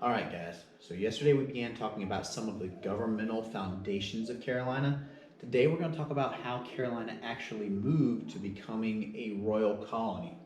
All right, guys. So yesterday we began talking about some of the governmental foundations of Carolina. Today we're going to talk about how Carolina actually moved to becoming a royal colony.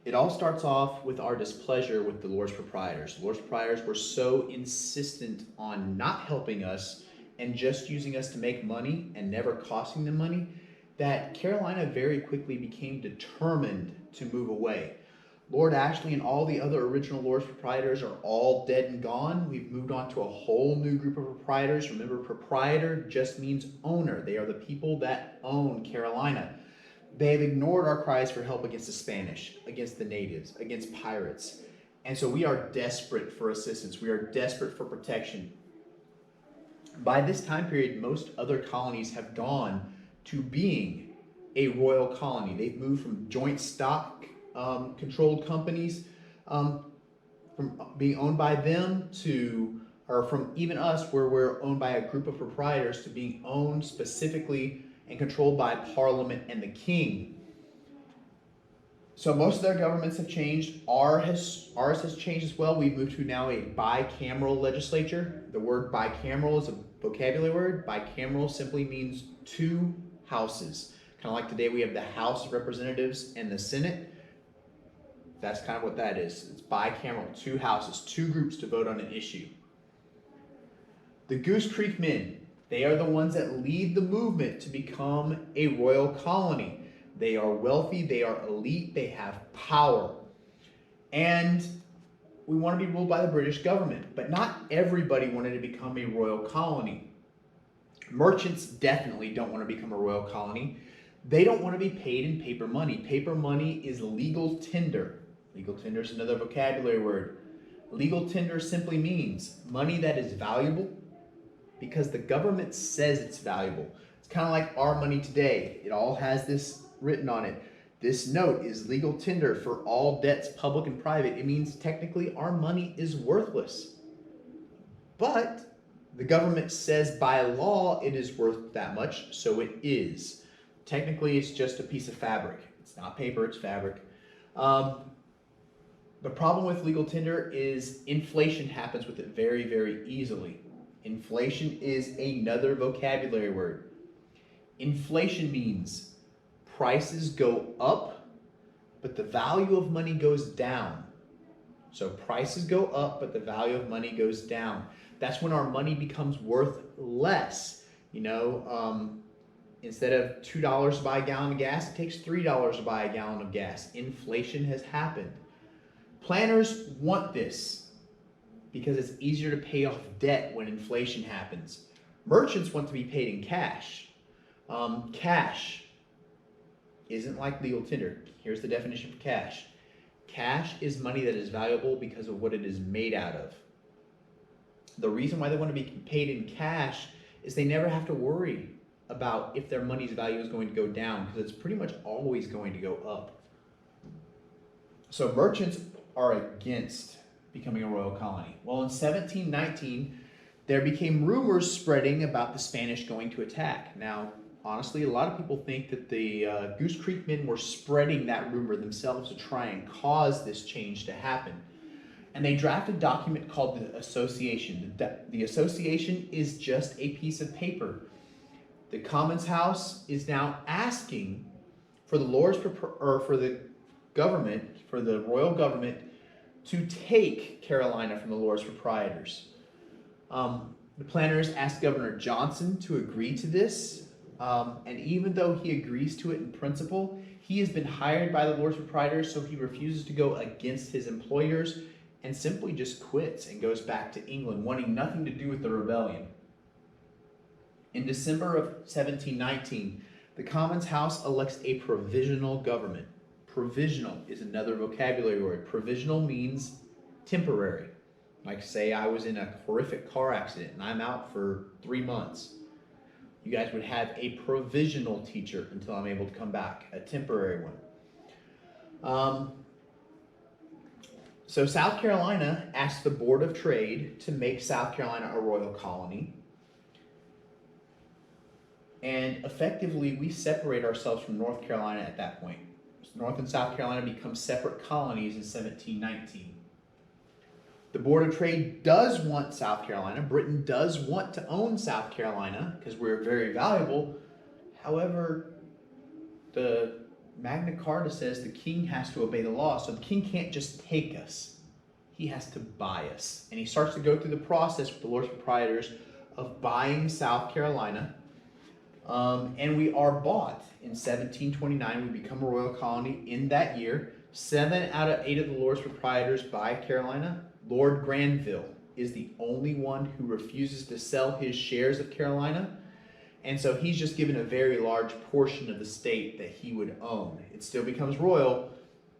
It all starts off with our displeasure with the Lords Proprietors. The Lords Proprietors were so insistent on not helping us and just using us to make money and never costing them money that Carolina very quickly became determined to move away. Lord Ashley and all the other original Lords Proprietors are all dead and gone. We've moved on to a whole new group of proprietors. Remember, proprietor just means owner. They are the people that own Carolina. They have ignored our cries for help against the Spanish, against the natives, against pirates. And so we are desperate for assistance. We are desperate for protection. By this time period, most other colonies have gone to being a royal colony. They've moved from joint stock controlled companies, from being owned by them to, or from even us, where we're owned by a group of proprietors, to being owned specifically and controlled by Parliament and the King. So most of their governments have changed. Ours has changed as well. We've moved to now a bicameral legislature. The word bicameral is a vocabulary word. Bicameral simply means two houses. Kind of like today we have the House of Representatives and the Senate. That's kind of what that is. It's bicameral, two houses, two groups to vote on an issue. The Goose Creek Men, they are the ones that lead the movement to become a royal colony. They are wealthy, they are elite, they have power. And we want to be ruled by the British government, but not everybody wanted to become a royal colony. Merchants definitely don't want to become a royal colony. They don't want to be paid in paper money. Paper money is legal tender. Legal tender is another vocabulary word. Legal tender simply means money that is valuable because the government says it's valuable. It's kind of like our money today. It all has this written on it. This note is legal tender for all debts, public and private. It means technically our money is worthless. But the government says by law it is worth that much, so it is. Technically, it's just a piece of fabric. It's not paper, it's fabric. The problem with legal tender is inflation happens with it very, very easily. Inflation is another vocabulary word. Inflation means prices go up, but the value of money goes down. So prices go up, but the value of money goes down. That's when our money becomes worth less. Instead of $2 to buy a gallon of gas, it takes $3 to buy a gallon of gas. Inflation has happened. Planners want this because it's easier to pay off debt when inflation happens. Merchants want to be paid in cash. Cash isn't like legal tender. Here's the definition for cash. Cash is money that is valuable because of what it is made out of. The reason why they want to be paid in cash is they never have to worry about if their money's value is going to go down, because it's pretty much always going to go up. So merchants are against becoming a royal colony. Well, in 1719, there became rumors spreading about the Spanish going to attack. Now, honestly, a lot of people think that the Goose Creek Men were spreading that rumor themselves to try and cause this change to happen. And they drafted a document called the Association. The Association is just a piece of paper. The Commons House is now asking for the Lords, or for the government, for the royal government, to take Carolina from the Lords Proprietors. The planners asked Governor Johnson to agree to this, and even though he agrees to it in principle, he has been hired by the Lords Proprietors, so he refuses to go against his employers and simply just quits and goes back to England, wanting nothing to do with the rebellion. In December of 1719, the Commons House elects a provisional government. Provisional is another vocabulary word. Provisional means temporary. Like, say I was in a horrific car accident and I'm out for 3 months. You guys would have a provisional teacher until I'm able to come back, a temporary one. So South Carolina asked the Board of Trade to make South Carolina a royal colony. And effectively, we separate ourselves from North Carolina at that point. North and South Carolina become separate colonies in 1719. The Board of Trade does want South Carolina. Britain does want to own South Carolina because we're very valuable. However, the Magna Carta says the king has to obey the law, so the king can't just take us. He has to buy us. And he starts to go through the process with the Lords Proprietors of buying South Carolina. And we are bought. In 1729, we become a royal colony in that year. 7 out of 8 of the Lords Proprietors buy Carolina. Lord Granville is the only one who refuses to sell his shares of Carolina. And so he's just given a very large portion of the state that he would own. It still becomes royal.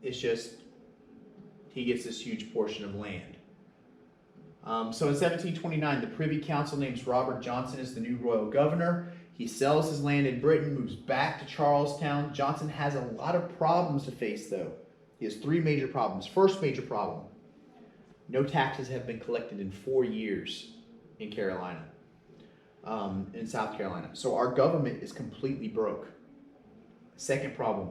It's just he gets this huge portion of land. So in 1729, the Privy Council names Robert Johnson as the new royal governor. He sells his land in Britain, moves back to Charlestown. Johnson has a lot of problems to face, though. He has 3 major problems. First major problem, no taxes have been collected in 4 years in Carolina, in South Carolina. So our government is completely broke. Second problem,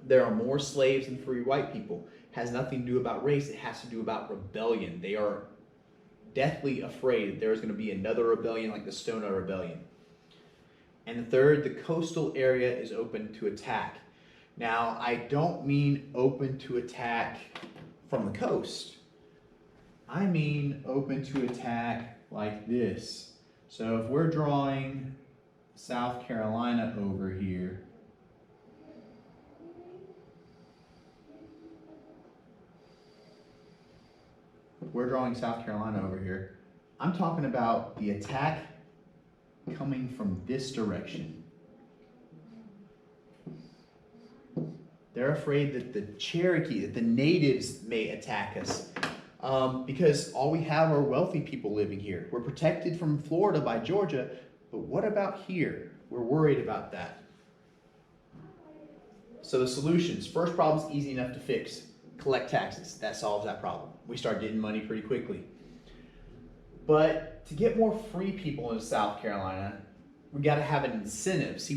there are more slaves than free white people. It has nothing to do about race. It has to do about rebellion. They are deathly afraid there is going to be another rebellion like the Stono Rebellion. And the third, the coastal area is open to attack. Now, I don't mean open to attack from the coast. I mean open to attack like this. So if we're drawing South Carolina over here, I'm talking about the attack coming from this direction. They're afraid that the Cherokee, that the natives may attack us because all we have are wealthy people living here. We're protected from Florida by Georgia, but what about here? We're worried about that. So the solutions. First problem is easy enough to fix. Collect taxes. That solves that problem. We start getting money pretty quickly. But to get more free people into South Carolina, we got to have an incentive. See,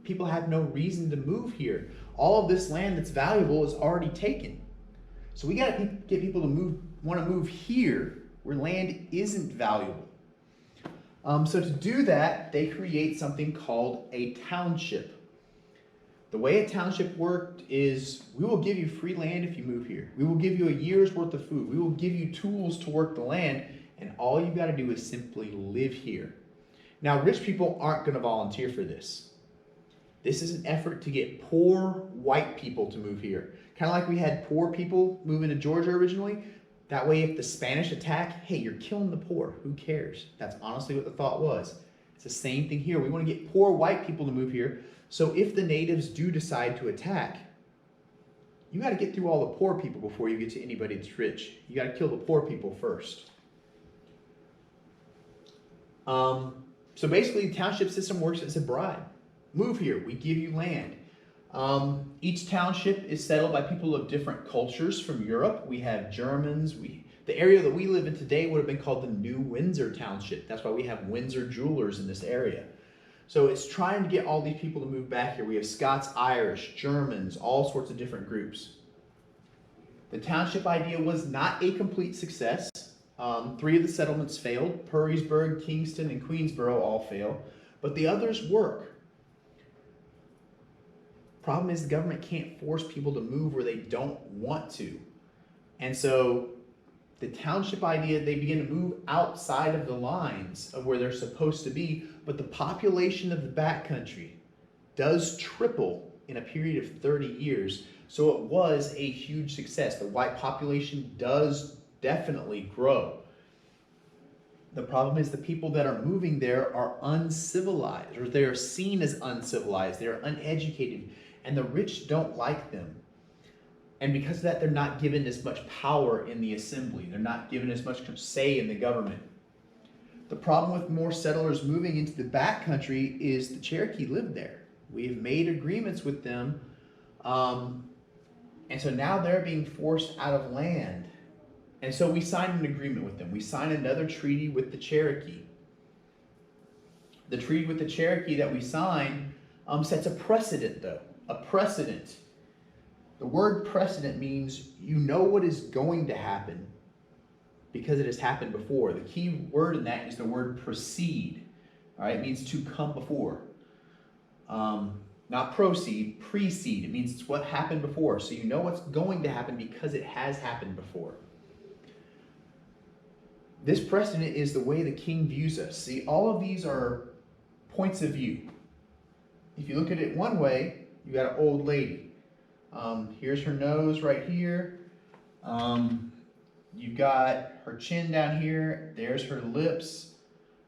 people had no reason to move here. All of this land that's valuable is already taken. So we got to get people to want to move here where land isn't valuable. So to do that, they create something called a township. The way a township worked is we will give you free land if you move here. We will give you a year's worth of food. We will give you tools to work the land, and all you got to do is simply live here. Now, rich people aren't going to volunteer for this. This is an effort to get poor white people to move here. Kind of like we had poor people moving to Georgia originally. That way, if the Spanish attack, hey, you're killing the poor. Who cares? That's honestly what the thought was. It's the same thing here. We want to get poor white people to move here. So if the natives do decide to attack, you got to get through all the poor people before you get to anybody that's rich. You got to kill the poor people first. So basically, the township system works as a bribe. Move here. We give you land. Each township is settled by people of different cultures from Europe. We have Germans. The area that we live in today would have been called the New Windsor Township. That's why we have Windsor jewelers in this area. So it's trying to get all these people to move back here. We have Scots, Irish, Germans, all sorts of different groups. The township idea was not a complete success. 3 of the settlements failed. Purrysburg, Kingston, and Queensboro all failed. But the others work. Problem is the government can't force people to move where they don't want to. And so the township idea, they begin to move outside of the lines of where they're supposed to be, but the population of the backcountry does triple in a period of 30 years. So it was a huge success. The white population does definitely grow. The problem is the people that are moving there are uncivilized, or they are seen as uncivilized. They are uneducated, and the rich don't like them. And because of that, they're not given as much power in the assembly. They're not given as much say in the government. The problem with more settlers moving into the backcountry is the Cherokee lived there. We have made agreements with them. And so now they're being forced out of land. And so we signed an agreement with them. We signed another treaty with the Cherokee. The treaty with the Cherokee that we signed sets a precedent, though. A precedent. The word precedent means you know what is going to happen, because it has happened before. The key word in that is the word proceed. All right, it means to come before. Not proceed, precede. It means it's what happened before. So you know what's going to happen because it has happened before. This precedent is the way the king views us. See, all of these are points of view. If you look at it one way, you got an old lady. Here's her nose right here. You've got her chin down here. There's her lips.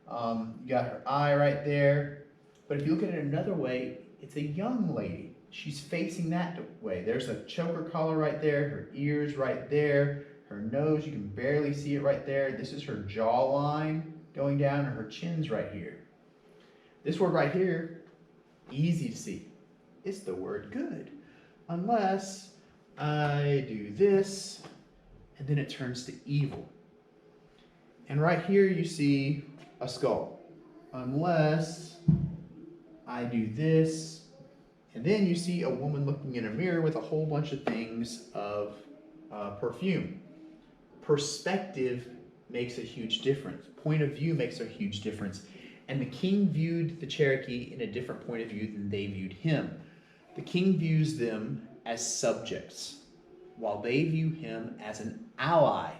You got her eye right there. But if you look at it another way, it's a young lady. She's facing that way. There's a choker collar right there. Her ears right there. Her nose, you can barely see it right there. This is her jawline going down, and her chin's right here. This word right here, easy to see. It's the word good. Unless I do this, and then it turns to evil. And right here you see a skull. Unless I do this, and then you see a woman looking in a mirror with a whole bunch of things of perfume. Perspective makes a huge difference. Point of view makes a huge difference. And the king viewed the Cherokee in a different point of view than they viewed him. The king views them as subjects, while they view him as an ally.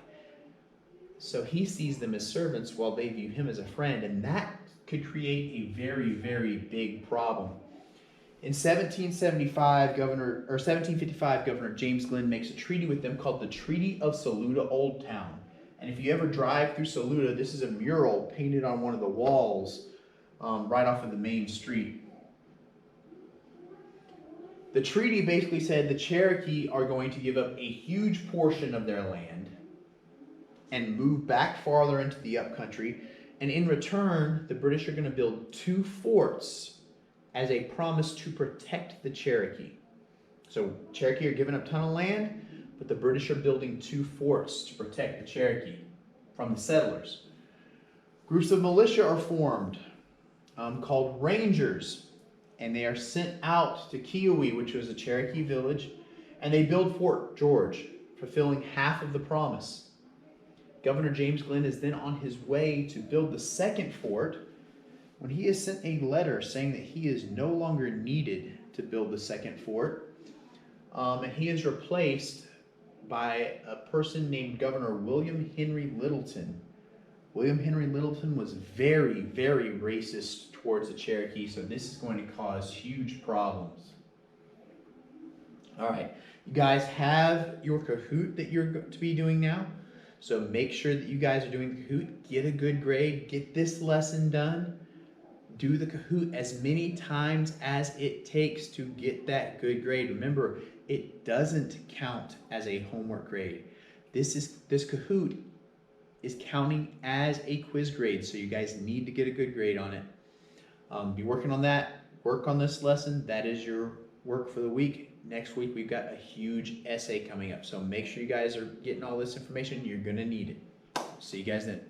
So he sees them as servants while they view him as a friend, and that could create a very, very big problem. In 1755, Governor James Glenn makes a treaty with them called the Treaty of Saluda Old Town. And if you ever drive through Saluda, this is a mural painted on one of the walls right off of the main street. The treaty basically said the Cherokee are going to give up a huge portion of their land and move back farther into the upcountry. And in return, the British are going to build 2 forts as a promise to protect the Cherokee. So Cherokee are giving up a ton of land, but the British are building 2 forts to protect the Cherokee from the settlers. Groups of militia are formed called Rangers, and they are sent out to Keowee, which was a Cherokee village, and they build Fort George, fulfilling half of the promise. Governor James Glenn is then on his way to build the 2nd fort when he is sent a letter saying that he is no longer needed to build the 2nd fort. And he is replaced by a person named Governor William Henry Littleton. William Henry Littleton was very, very racist towards the Cherokee, so this is going to cause huge problems. All right, you guys have your Kahoot that you're going to be doing now. So make sure that you guys are doing the Kahoot. Get a good grade. Get this lesson done. Do the Kahoot as many times as it takes to get that good grade. Remember, it doesn't count as a homework grade. This Kahoot is counting as a quiz grade, so you guys need to get a good grade on it. Be working on that. Work on this lesson. That is your work for the week. Next week, we've got a huge essay coming up, so make sure you guys are getting all this information. You're going to need it. See you guys then.